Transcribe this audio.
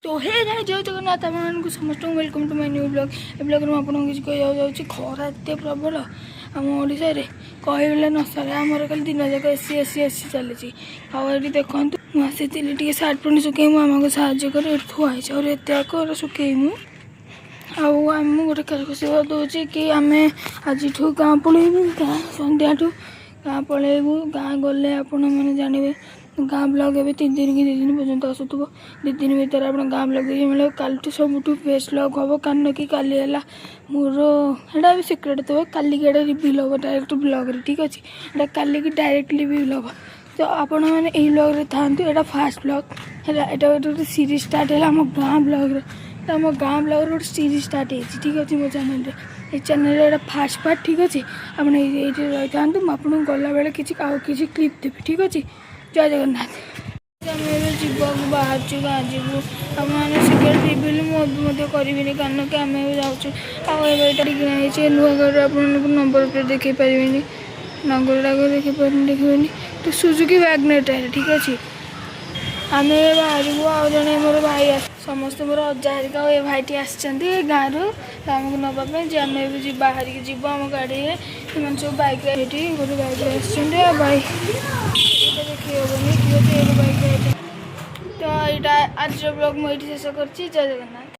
तो हे जय जय जगन्नाथ आपको समस्त welcome to my new blog. ए ब्लॉग में आपको किसी कह खरा एत प्रबल आम ओडिशा रे कहले न सर आमर कल दिन जाक एसी एसी एसी चली आठ देखु मुझे टे सार्ट पैंट सुखे मामा को साहय कर थुआई और एत सुखेमु आम गोटे खबर दूसरी कि आम आज गाँ पलैबू गाँ संध्या गाँ पलैबू गाँ गले आपण मैंने जानवे गाँ ब्लॉग ए 3 दिन कि 2 दिन पर्यंत आसुव 2 दिन भर आप गाँ ब्लॉग देखिए मिले कल सब बेस्ट ब्लॉग हम कारण कि काली है मोर एटा भी सिक्रेट थे काली की रिविल हम डायरेक्ट ब्लॉग रे ठीक अच्छे एटा काली की डायरेक्ट रिविल हम तो आपण मैंने यही ब्लॉग रे था एटा फास्ट ब्लॉग है एटा गोटे सीरीज स्टार्ट है आम गाँ ब्लॉग रे आम गाँ ब्लॉग गोटे सीरीज स्टार्ट है ठीक अच्छे मो चैनल ये चैनल एटा फास्ट पार्ट ठीक अच्छे आप रही था मुझे गला बेले किसी क्लिप देवी ठीक अच्छे जय जगन्नाथ जीवन बाहर गाँ जीवु आम सिक्रेट रिविल करी कारण कि आम जाऊँ नुआगढ़ आप नंबर प्लेट देखे पारे नंबर टाक देखिए तो सुजुकी वैगनर टायर ठीक अच्छे आम बाहर आउ जड़े मोर भाई समस्त मोर अजा हरिका ये भाईटी आसछन्ती गाँव रु आमको नापी जे आम भी बाहर की जीव आम गाड़ी में सब बैक गोटे बैक आसछन्ती भाई देखी हेनी कि बैक तो यहाँ आज ब्लॉग मुझे शेष कर जय जगन्नाथ।